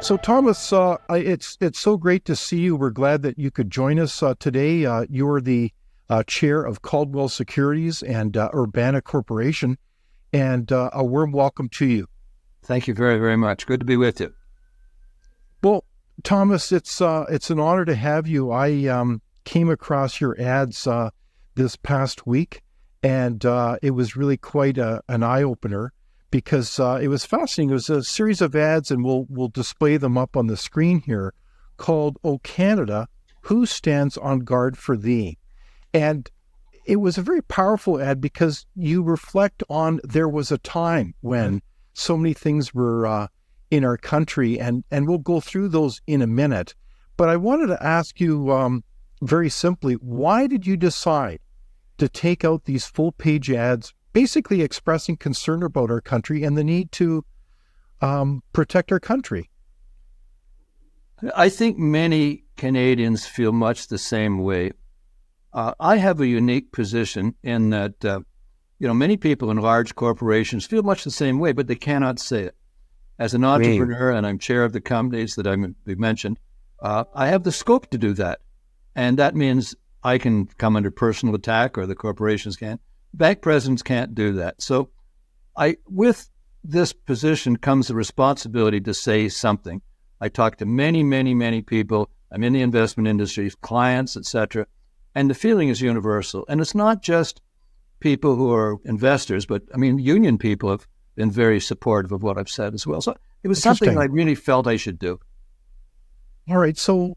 So, Thomas, it's so great to see you. We're glad that you could join us today. You're the chair of Caldwell Securities and Urbana Corporation, and a warm welcome to you. Thank you very, very much. Good to be with you. Well, Thomas, it's an honor to have you. I came across your ads this past week, and it was really quite an eye-opener, because it was fascinating. It was a series of ads, and we'll display them up on the screen here, called "O Canada, Who Stands on Guard for Thee?" And it was a very powerful ad because you reflect on there was a time when so many things were in our country, and we'll go through those in a minute. But I wanted to ask you very simply, why did you decide to take out these full-page ads basically expressing concern about our country and the need to protect our country? I think many Canadians feel much the same way. I have a unique position in that, many people in large corporations feel much the same way, but they cannot say it. As an entrepreneur, and I'm chair of the companies that we mentioned, I have the scope to do that. And that means I can come under personal attack, or the corporations can. Bank presidents can't do that. So with this position comes the responsibility to say something. I talk to many, many, many people. I'm in the investment industry, clients, etc. And the feeling is universal. And it's not just people who are investors, but union people have been very supportive of what I've said as well. So it was something I really felt I should do. All right. So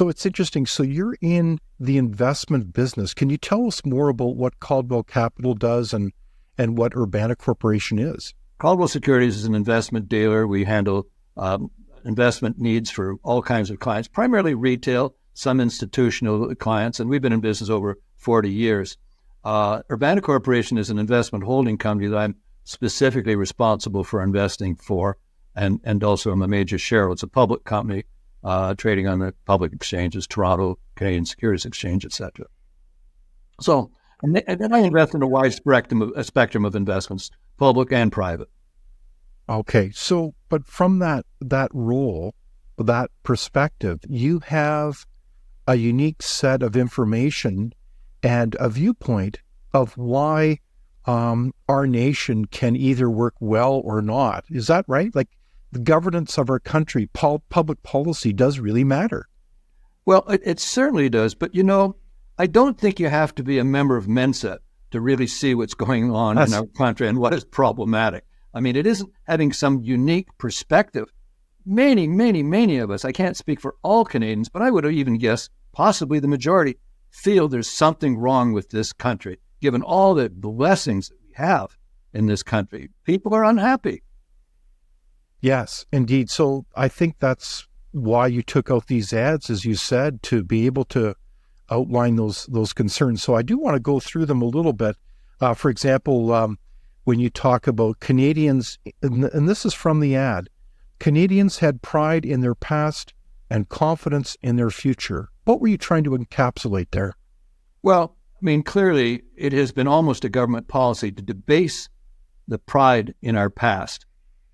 it's interesting. So you're in the investment business. Can you tell us more about what Caldwell Capital does and what Urbana Corporation is? Caldwell Securities is an investment dealer. We handle investment needs for all kinds of clients, primarily retail, some institutional clients, and we've been in business over 40 years. Urbana Corporation is an investment holding company that I'm specifically responsible for investing for, and also I'm a major shareholder. It's a public company trading on the public exchanges, Toronto, Canadian Securities Exchange, etc. So, and then I invest in a wide spectrum of investments, public and private. Okay, so, but from that role, that perspective, you have a unique set of information and a viewpoint of why our nation can either work well or not. Is that right? Like, the governance of our country, public policy does really matter. Well, it certainly does. But, I don't think you have to be a member of Mensa to really see what's going on in our country and what is problematic. It isn't having some unique perspective. Many, many, many of us, I can't speak for all Canadians, but I would even guess possibly the majority, feel there's something wrong with this country, given all the blessings that we have in this country. People are unhappy. Yes, indeed. So I think that's why you took out these ads, as you said, to be able to outline those concerns. So I do want to go through them a little bit. For example, when you talk about Canadians, and this is from the ad, Canadians had pride in their past and confidence in their future. What were you trying to encapsulate there? Well, clearly it has been almost a government policy to debase the pride in our past.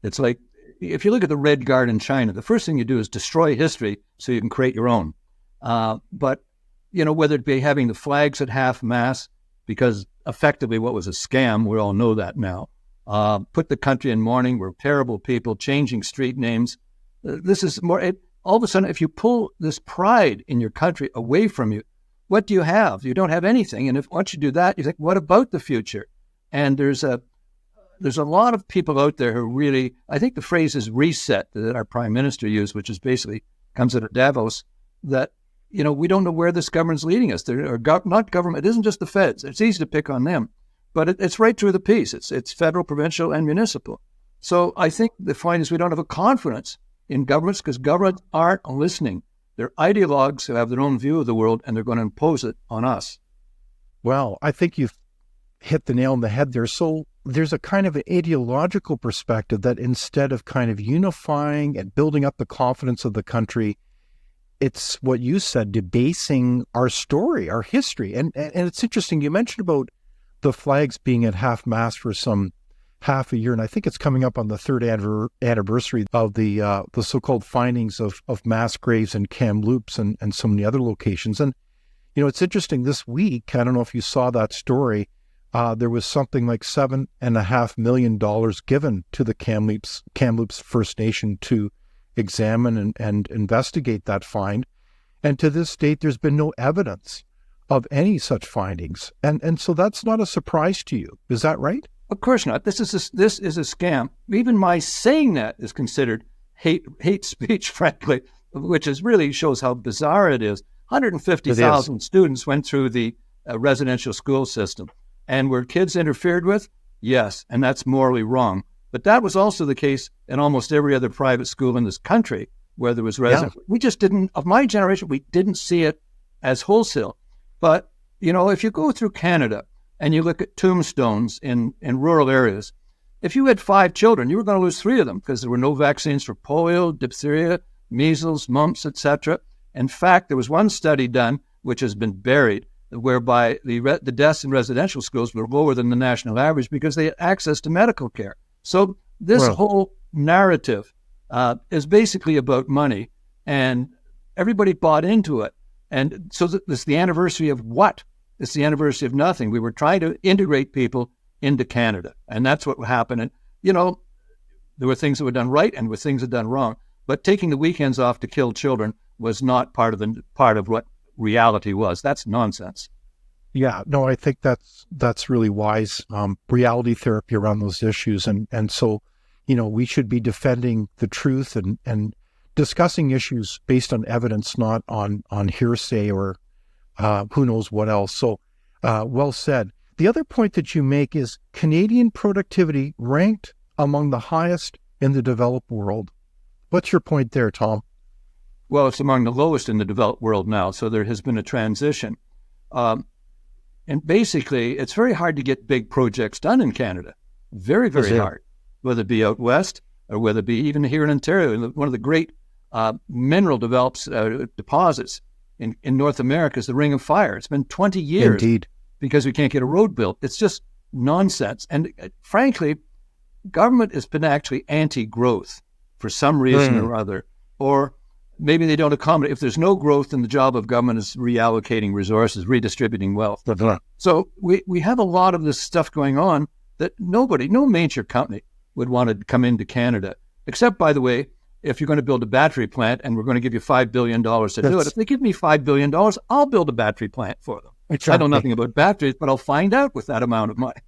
It's like, if you look at the Red Guard in China, the first thing you do is destroy history so you can create your own. But, whether it be having the flags at half-mast, because effectively what was a scam, we all know that now, put the country in mourning, we're terrible people, changing street names. This is more, all of a sudden, if you pull this pride in your country away from you, what do you have? You don't have anything. And once you do that, you think, what about the future? And there's a lot of people out there who really, I think the phrase is reset that our prime minister used, which is basically comes out of Davos, that, we don't know where this government's leading us. Not government. It isn't just the feds. It's easy to pick on them, but it's right through the piece. It's federal, provincial, and municipal. So I think the point is we don't have a confidence in governments because governments aren't listening. They're ideologues who have their own view of the world, and they're going to impose it on us. Well, I think you've hit the nail on the head there. So there's a kind of an ideological perspective that instead of kind of unifying and building up the confidence of the country, it's what you said, debasing our story, our history. And it's interesting, you mentioned about the flags being at half-mast for some half a year, and I think it's coming up on the third anniversary of the so-called findings of mass graves in Kamloops and so many other locations. And, it's interesting, this week, I don't know if you saw that story, there was something like $7.5 million given to the Kamloops First Nation to examine and investigate that find. And to this date, there's been no evidence of any such findings. And so that's not a surprise to you. Is that right? Of course not. This is a scam. Even my saying that is considered hate speech, frankly, which really shows how bizarre it is. 150,000 students went through the residential school system. And were kids interfered with? Yes, and that's morally wrong. But that was also the case in almost every other private school in this country where there was residential. Yeah. We just didn't, of my generation, we didn't see it as wholesale. But, if you go through Canada and you look at tombstones in rural areas, if you had 5 children, you were going to lose 3 of them because there were no vaccines for polio, diphtheria, measles, mumps, etc. In fact, there was one study done, which has been buried, whereby the deaths in residential schools were lower than the national average because they had access to medical care. So this whole narrative is basically about money, and everybody bought into it. And so this is the anniversary of what? It's the anniversary of nothing. We were trying to integrate people into Canada, and that's what happened. And, there were things that were done right and were things that were done wrong. But taking the weekends off to kill children was not part of what reality was. That's nonsense. Yeah, no, I think that's really wise reality therapy around those issues. And so, we should be defending the truth and discussing issues based on evidence, not on hearsay or who knows what else. So well said. The other point that you make is Canadian productivity ranked among the highest in the developed world. What's your point there, Tom? Well, it's among the lowest in the developed world now, so there has been a transition. And basically, it's very hard to get big projects done in Canada. Very, very hard, whether it be out west or whether it be even here in Ontario. One of the great mineral deposits in North America is the Ring of Fire. It's been 20 years Indeed. Because we can't get a road built. It's just nonsense. And frankly, government has been actually anti-growth for some reason or other, or maybe they don't accommodate. If there's no growth, then the job of government is reallocating resources, redistributing wealth. So we have a lot of this stuff going on that no major company would want to come into Canada, except, by the way, if you're going to build a battery plant and we're going to give you $5 billion to do it. If they give me $5 billion, I'll build a battery plant for them. Exactly. I know nothing about batteries, but I'll find out with that amount of money,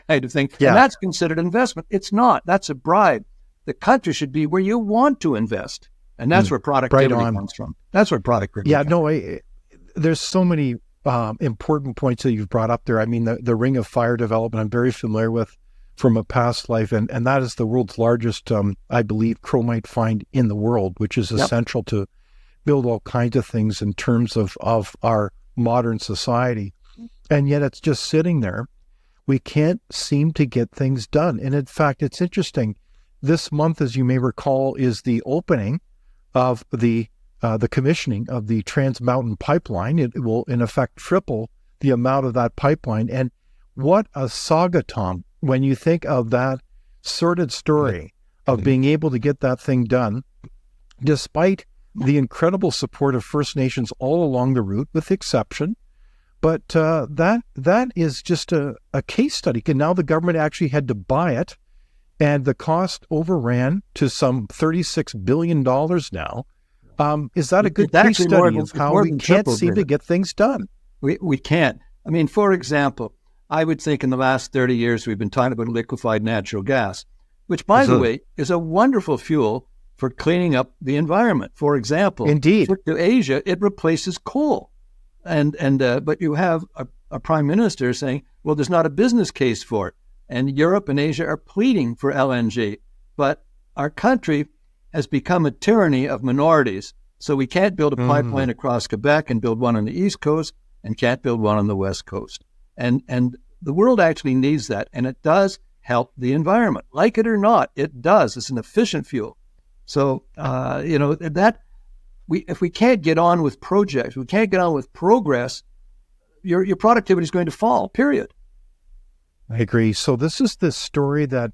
kind of thing. Yeah. And that's considered investment. It's not. That's a bribe. The country should be where you want to invest. And that's where productivity comes from. That's where productivity comes from. There's so many important points that you've brought up there. I mean, the Ring of Fire development, I'm very familiar with from a past life, and that is the world's largest, I believe, chromite find in the world, which is essential to build all kinds of things in terms of our modern society. And yet it's just sitting there. We can't seem to get things done. And in fact, it's interesting. This month, as you may recall, is the opening of the commissioning of the Trans Mountain Pipeline. It will, in effect, triple the amount of that pipeline. And what a saga, Tom, when you think of that sordid story of being able to get that thing done, despite the incredible support of First Nations all along the route, with exception. But that is just a case study. And now the government actually had to buy it, and the cost overran to some $36 billion now. Is that a good case study of how we can't seem to get things done? We can't. I mean, for example, I would think in the last 30 years we've been talking about liquefied natural gas, which, by the way, is a wonderful fuel for cleaning up the environment. For example, indeed, to Asia, it replaces coal. But you have a prime minister saying, well, there's not a business case for it. And Europe and Asia are pleading for LNG. But our country has become a tyranny of minorities. So we can't build a pipeline across Quebec and build one on the East Coast and can't build one on the West Coast. And the world actually needs that. And it does help the environment. Like it or not, it does. It's an efficient fuel. So, if we can't get on with projects, we can't get on with progress, your productivity is going to fall, period. I agree. So this is the story that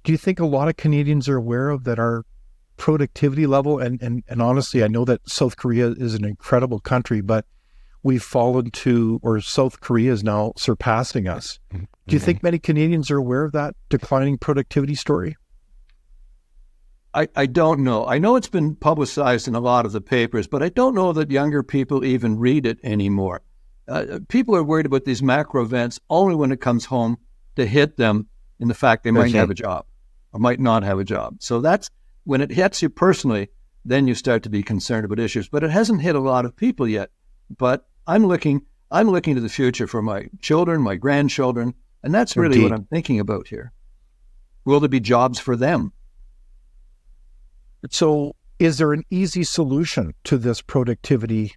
do you think a lot of Canadians are aware of that our productivity level, and honestly, I know that South Korea is an incredible country, but we've fallen to, or South Korea is now surpassing us. Do you think many Canadians are aware of that declining productivity story? I don't know. I know it's been publicized in a lot of the papers, but I don't know that younger people even read it anymore. People are worried about these macro events only when it comes home to hit them in the fact they might have a job or might not have a job. So that's when it hits you personally, then you start to be concerned about issues. But it hasn't hit a lot of people yet. But I'm looking to the future for my children, my grandchildren, and that's really what I'm thinking about here. Will there be jobs for them? So is there an easy solution to this productivity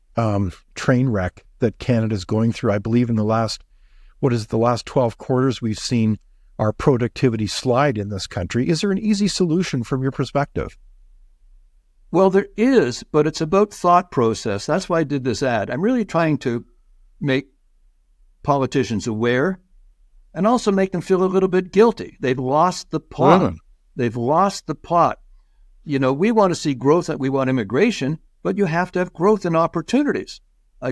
train wreck that Canada's going through? I believe in the last 12 quarters, we've seen our productivity slide in this country. Is there an easy solution from your perspective? Well, there is, but it's about thought process. That's why I did this ad. I'm really trying to make politicians aware and also make them feel a little bit guilty. They've lost the plot. They've lost the plot. You know, we want to see growth, we want immigration, but you have to have growth in opportunities,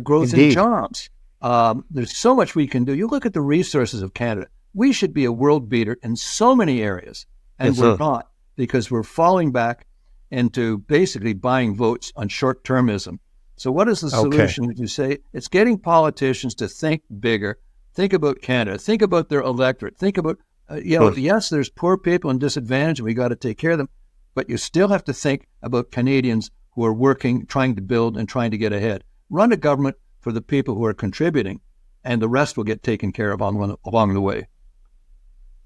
growth in jobs. There's so much we can do. You look at the resources of Canada. We should be a world beater in so many areas, and we're not, because we're falling back into basically buying votes on short-termism. So what is the solution? Would you say it's getting politicians to think bigger, think about Canada, think about their electorate, think about, yes, there's poor people and disadvantaged, and we got to take care of them. But you still have to think about Canadians who are working, trying to build, and trying to get ahead. Run a government for the people who are contributing, and the rest will get taken care of along the way.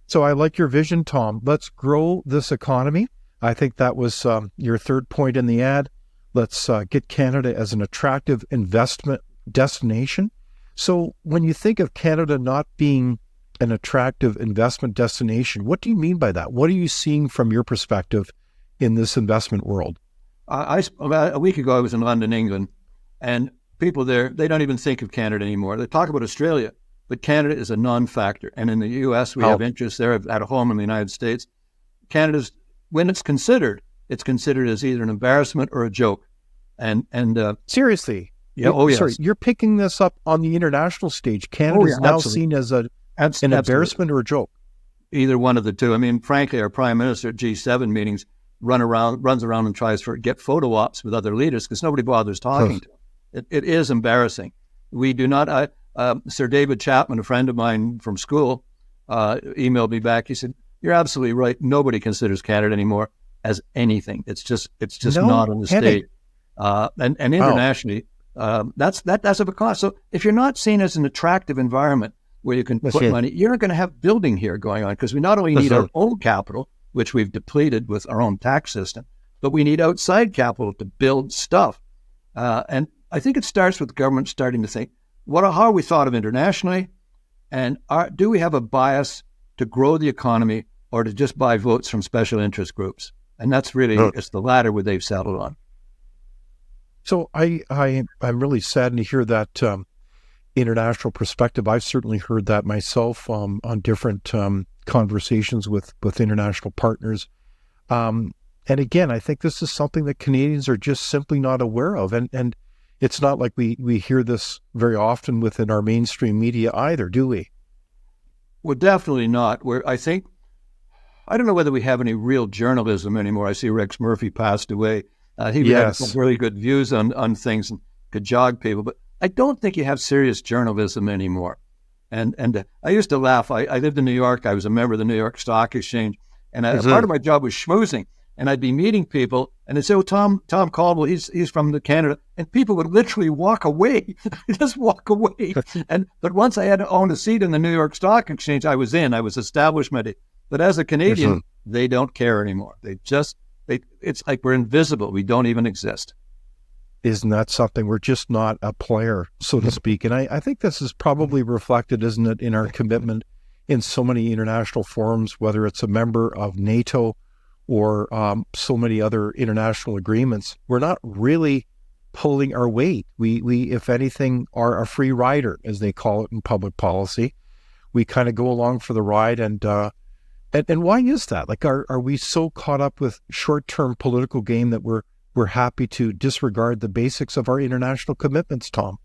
So I like your vision, Tom. Let's grow this economy. I think that was your third point in the ad. Let's get Canada as an attractive investment destination. So when you think of Canada not being an attractive investment destination, what do you mean by that? What are you seeing from your perspective in this investment world? About a week ago, I was in London, England, and people there, they don't even think of Canada anymore. They talk about Australia, but Canada is a non-factor. And in the U.S., we have interests there at home in the United States. Canada's, when it's considered as either an embarrassment or a joke. And seriously? Yeah. Oh, yes. Sorry, you're picking this up on the international stage. Canada is now seen as an embarrassment or a joke. Either one of the two. I mean, frankly, our prime minister at G7 meetings runs around and tries to get photo ops with other leaders because nobody bothers talking to him. It is embarrassing. We do not. Sir David Chapman, a friend of mine from school, emailed me back. He said, "You're absolutely right. Nobody considers Canada anymore as anything. It's just not on the stage." And internationally, that's of a cost. So if you're not seen as an attractive environment where you can put money, you're not going to have building here going on, because we not only need our own capital, which we've depleted with our own tax system, but we need outside capital to build stuff. And I think it starts with government starting to think, how are we thought of internationally? And do we have a bias to grow the economy or to just buy votes from special interest groups? And that's really, it's the latter where they've settled on. So I'm really saddened to hear that international perspective. I've certainly heard that myself on different conversations with international partners. And again, I think this is something that Canadians are just simply not aware of. And it's not like we hear this very often within our mainstream media either, do we? Well, definitely not. I don't know whether we have any real journalism anymore. I see Rex Murphy passed away. He had some really good views on things and could jog people, but I don't think you have serious journalism anymore. And I used to laugh. I lived in New York. I was a member of the New York Stock Exchange, and part of my job was schmoozing. And I'd be meeting people, and they'd say, "Oh, Tom Caldwell, he's from Canada," and people would literally walk away, just walk away. But once I had owned a seat in the New York Stock Exchange, I was establishment. But as a Canadian, they don't care anymore. It's like we're invisible. We don't even exist. Isn't that something? We're just not a player, so to speak. And I think this is probably reflected, isn't it, in our commitment in so many international forums, whether it's a member of NATO or so many other international agreements. We're not really pulling our weight. We if anything, are a free rider, as they call it in public policy. We kind of go along for the ride, and And why is that? Like, are we so caught up with short-term political game that we're happy to disregard the basics of our international commitments, Tom?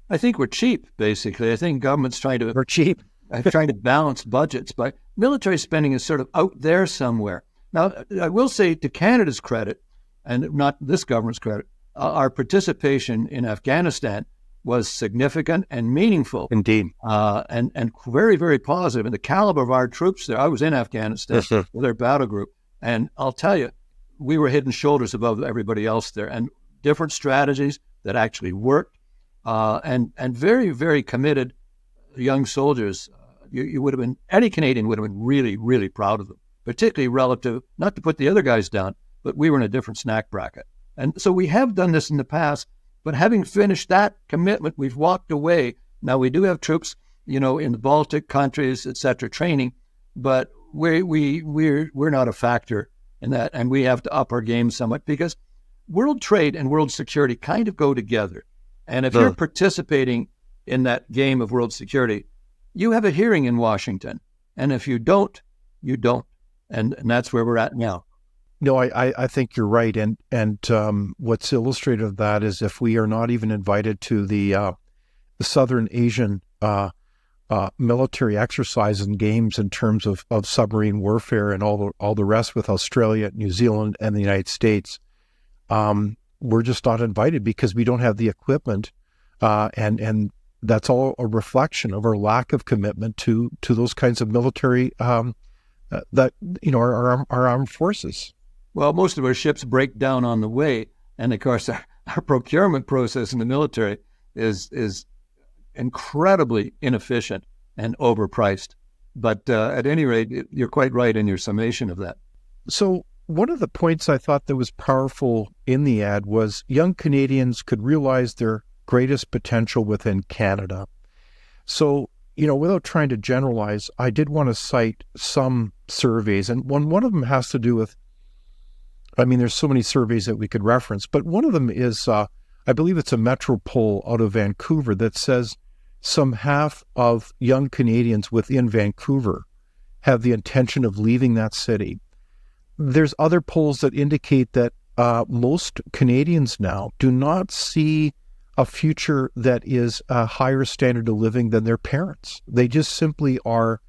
I think we're cheap, basically. I think government's We're cheap. trying to balance budgets, but military spending is sort of out there somewhere. Now, I will say to Canada's credit, and not this government's credit, our participation in Afghanistan was significant and meaningful. Indeed. And very, very positive. And the caliber of our troops there, I was in Afghanistan with our battle group, and I'll tell you, we were head and shoulders above everybody else there, and different strategies that actually worked, and very, very committed young soldiers. You would have been, any Canadian would have been really, really proud of them, particularly relative, not to put the other guys down, but we were in a different snack bracket. And so we have done this in the past, but having finished that commitment, we've walked away. Now we do have troops, in the Baltic countries, et cetera, training, but we're not a factor in that, and we have to up our game somewhat because world trade and world security kind of go together. And if you're participating in that game of world security, you have a hearing in Washington, and if you don't, you don't, and that's where we're at now. No, I think you're right, and what's illustrative of that is if we are not even invited to the Southern Asian military exercises and games in terms of submarine warfare and all the rest with Australia, New Zealand, and the United States, we're just not invited because we don't have the equipment, and that's all a reflection of our lack of commitment to those kinds of military that our armed forces. Well, most of our ships break down on the way, and of course, our procurement process in the military is incredibly inefficient and overpriced. But at any rate, you're quite right in your summation of that. So one of the points I thought that was powerful in the ad was young Canadians could realize their greatest potential within Canada. So, without trying to generalize, I did want to cite some surveys, and one of them has to do with, there's so many surveys that we could reference, but one of them is, I believe it's a Metro poll out of Vancouver that says some half of young Canadians within Vancouver have the intention of leaving that city. There's other polls that indicate that most Canadians now do not see a future that is a higher standard of living than their parents. They just simply are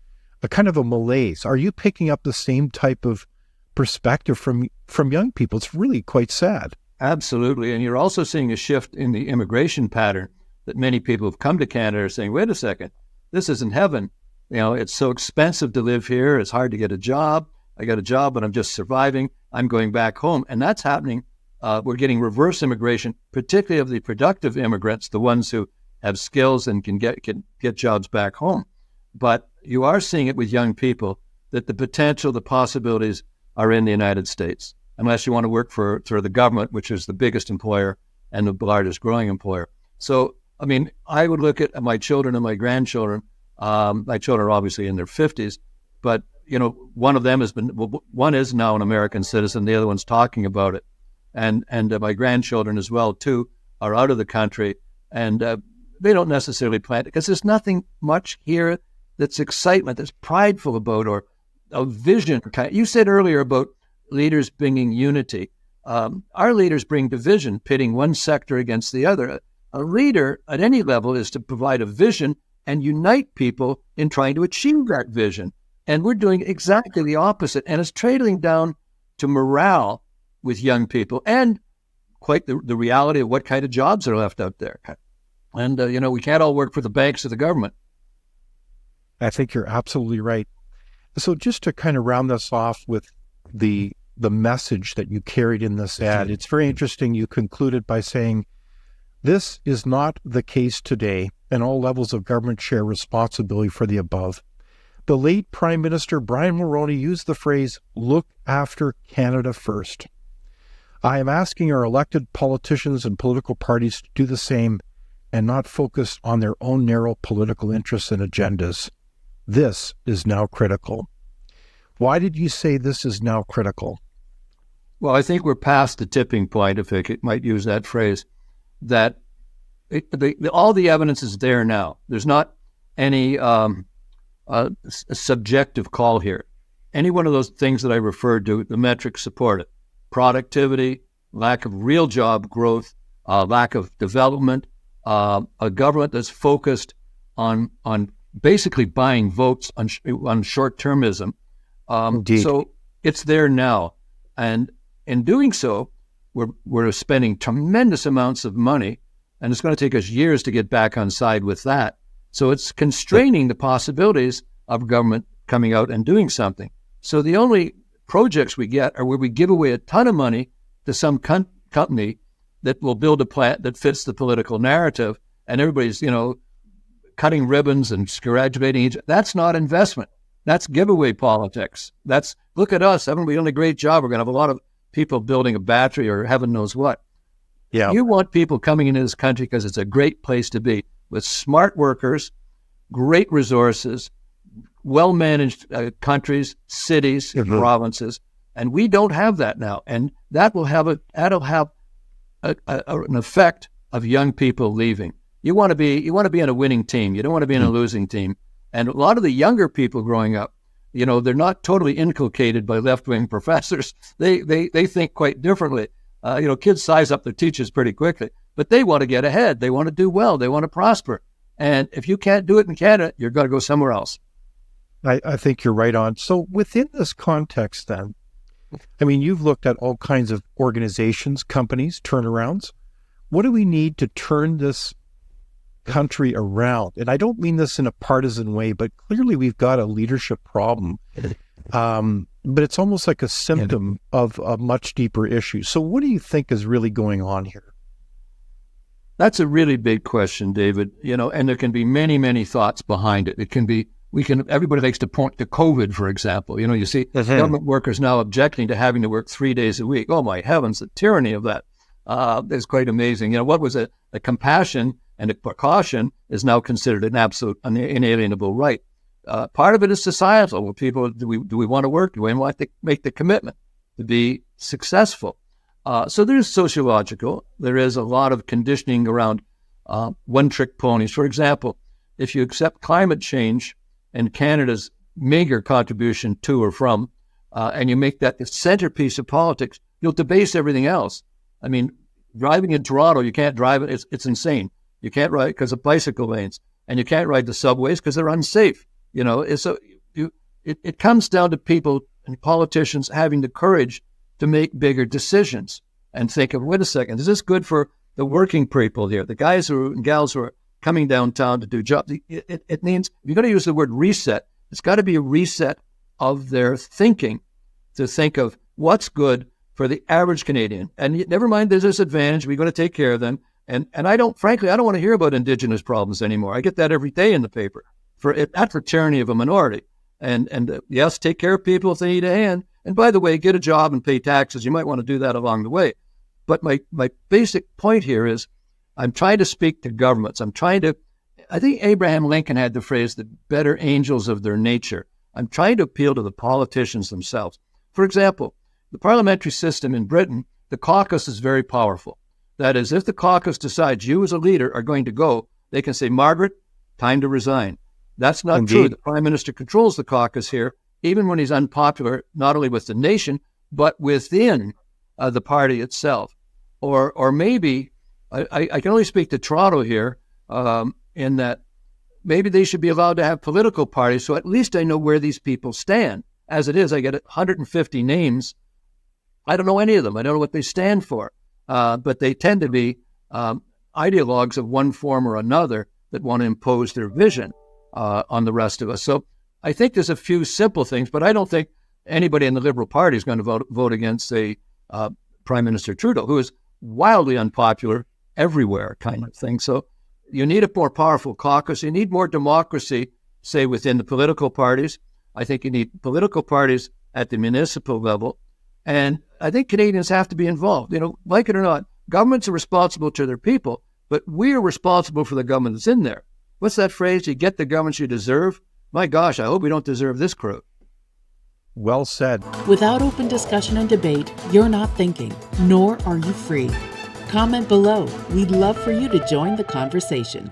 a kind of a malaise. Are you picking up the same type of perspective from young people? It's really quite sad. Absolutely. And you're also seeing a shift in the immigration pattern that many people have come to Canada are saying, wait a second, this isn't heaven. It's so expensive to live here. It's hard to get a job. I got a job, but I'm just surviving. I'm going back home. And that's happening. We're getting reverse immigration, particularly of the productive immigrants, the ones who have skills and can get jobs back home. But you are seeing it with young people that the potential, the possibilities are in the United States, unless you want to work for the government, which is the biggest employer and the largest growing employer. So, I would look at my children and my grandchildren. My children are obviously in their 50s, but, one of them one is now an American citizen. The other one's talking about it. And my grandchildren as well, too, are out of the country, and they don't necessarily plan it because there's nothing much here that's excitement, that's prideful about, or a vision. You said earlier about leaders bringing unity. Our leaders bring division, pitting one sector against the other. A leader at any level is to provide a vision and unite people in trying to achieve that vision. And we're doing exactly the opposite. And it's trickling down to morale with young people and quite the reality of what kind of jobs are left out there. And, we can't all work for the banks or the government. I think you're absolutely right. So just to kind of round this off with the message that you carried in this ad, it's very interesting. You concluded by saying, this is not the case today, and all levels of government share responsibility for the above. The late Prime Minister Brian Mulroney used the phrase, look after Canada first. I am asking our elected politicians and political parties to do the same and not focus on their own narrow political interests and agendas. This is now critical. Why did you say this is now critical? Well, I think we're past the tipping point, if I might use that phrase, that all the evidence is there now. There's not any subjective call here. any one of those things that I referred to, the metrics support it. Productivity, lack of real job growth, lack of development, a government that's focused on basically buying votes on short-termism. Indeed. So it's there now. And in doing so, we're spending tremendous amounts of money, and it's going to take us years to get back on side with that. So it's constraining the possibilities of government coming out and doing something. So the only projects we get are where we give away a ton of money to some company that will build a plant that fits the political narrative, and everybody's, cutting ribbons and congratulating each. That's not investment. That's giveaway politics. Look at us. Haven't we done a great job? We're going to have a lot of people building a battery or heaven knows what. Yeah. You want people coming into this country because it's a great place to be, with smart workers, great resources, well-managed countries, cities, provinces, and we don't have that now. And that'll have an effect of young people leaving. You want to be on a winning team. You don't want to be in a losing team. And a lot of the younger people growing up, they're not totally inculcated by left-wing professors. They think quite differently. Kids size up their teachers pretty quickly, but they want to get ahead. They want to do well. They want to prosper. And if you can't do it in Canada, you're going to go somewhere else. I think you're right on. So within this context then, you've looked at all kinds of organizations, companies, turnarounds. What do we need to turn this country around? And I don't mean this in a partisan way, but clearly we've got a leadership problem. But it's almost like a symptom of a much deeper issue. So what do you think is really going on here? That's a really big question, David. And there can be many, many thoughts behind it. It can be, everybody likes to point to COVID, for example. You see government workers now objecting to having to work 3 days a week. Oh my heavens, the tyranny of that is quite amazing. What was a compassion and a precaution is now considered an absolute inalienable right. Part of it is societal. Well, people, do we want to work? Do we want to make the commitment to be successful? So there's sociological. There is a lot of conditioning around one-trick ponies. For example, if you accept climate change and Canada's meager contribution to or from, and you make that the centerpiece of politics, you'll debase everything else. Driving in Toronto, you can't drive it. It's insane. You can't ride because of bicycle lanes, and you can't ride the subways because they're unsafe. It comes down to people and politicians having the courage to make bigger decisions and think of, wait a second, is this good for the working people here, the guys and gals who are coming downtown to do jobs? It means, if you're going to use the word reset, it's got to be a reset of their thinking, to think of what's good for the average Canadian. And never mind, there's this advantage. We're going to take care of them. And I don't want to hear about Indigenous problems anymore. I get that every day in the paper. That's for tyranny of a minority. And yes, take care of people if they need a hand. And by the way, get a job and pay taxes. You might want to do that along the way. But my basic point here is, I'm trying to speak to governments. I think Abraham Lincoln had the phrase, the better angels of their nature. I'm trying to appeal to the politicians themselves. For example, the parliamentary system in Britain, the caucus is very powerful. That is, if the caucus decides you as a leader are going to go, they can say, Margaret, time to resign. That's not Indeed. true. The Prime Minister controls the caucus here, even when he's unpopular, not only with the nation, but within the party itself. Or maybe, I can only speak to Toronto here, in that maybe they should be allowed to have political parties, so at least I know where these people stand. As it is, I get 150 names. I don't know any of them. I don't know what they stand for. But they tend to be ideologues of one form or another that want to impose their vision on the rest of us. So I think there's a few simple things, but I don't think anybody in the Liberal Party is going to vote against, say, Prime Minister Trudeau, who is wildly unpopular everywhere, kind of thing. So you need a more powerful caucus. You need more democracy, say, within the political parties. I think you need political parties at the municipal level. And I think Canadians have to be involved. Like it or not, governments are responsible to their people, but we're responsible for the government that's in there. What's that phrase? You get the government you deserve? My gosh, I hope we don't deserve this crew. Well said. Without open discussion and debate, you're not thinking, nor are you free. Comment below. We'd love for you to join the conversation.